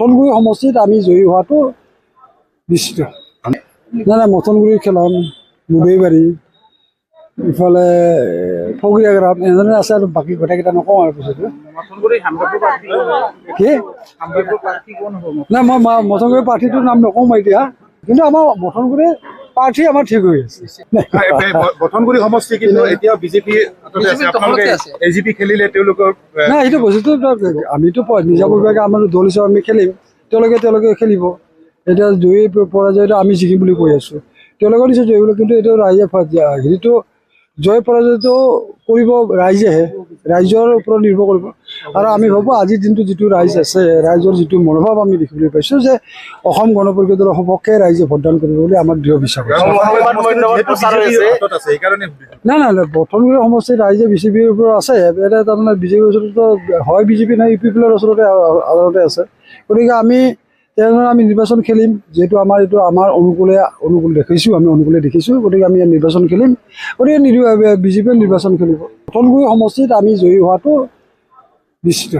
মথনগুৰি সমষ্টিত আমি জয়ী হোৱাটো নিশ্চিত। নাই মথনগুৰি খেলাম, মুদৈবাৰী, ইফালে ফগৰীয়া গ্ৰাম এনেধৰণে আছে আৰু বাকী গোটেইকেইটা নকওঁ আৰু পিছতো কি নাই মই মথনগুৰি প্ৰাৰ্থীটোৰ নাম নকওঁ মই এতিয়া, কিন্তু আমাৰ মথনগুৰি প্ৰাৰ্থী আমাৰ ঠিক হৈ আছে। মথনগুৰি সমষ্টি কিন্তু এতিয়া বিজেপি এজিপি খেলিলে তেওঁলোকৰ নাই এইটো বস্তুটো আমিতো নিজাববীয়াকৈ আমাৰ দল হিচাপে আমি খেলিম, তেওঁলোকে খেলিব। এতিয়া জয়ী পৰাজয়টো আমি জিকিম বুলি কৈ আছোঁ, তেওঁলোকৰ নিশ্চয় জয়ী বুলি, কিন্তু এইটো ৰাইজে হেৰিটো জয় পৰাজয়টো কৰিব ৰাইজেহে, ৰাইজৰ ওপৰত নিৰ্ভৰ কৰিব। আৰু আমি ভাবোঁ আজিৰ দিনটো যিটো ৰাইজ আছে, ৰাইজৰ যিটো মনোভাৱ আমি দেখিবলৈ পাইছোঁ যে অসম গণ পৰিষদৰ সপক্ষে ৰাইজে ভোটদান কৰিব বুলি আমাৰ দৃঢ় বিশ্বাস আছে। নাই মথনগুৰি সমষ্টিত ৰাইজে বিজেপিৰ ওপৰত আছে, এতিয়া তাৰমানে বিজেপিৰ ওচৰতো হয় বিজেপি নহয় ইউ পি পিৰ ওচৰতে আদালতে আছে। গতিকে আমি তেনেধৰণে আমি নিৰ্বাচন খেলিম, যিহেতু এইটো আমাৰ অনুকূলে দেখিছোঁ, আমি অনুকূলে দেখিছোঁ, গতিকে আমি নিৰ্বাচন খেলিম। গতিকে বিজেপিয়ে নিৰ্বাচন খেলিব। মথনগুৰি সমষ্টিত আমি জয়ী হোৱাটো নিশ্চিত।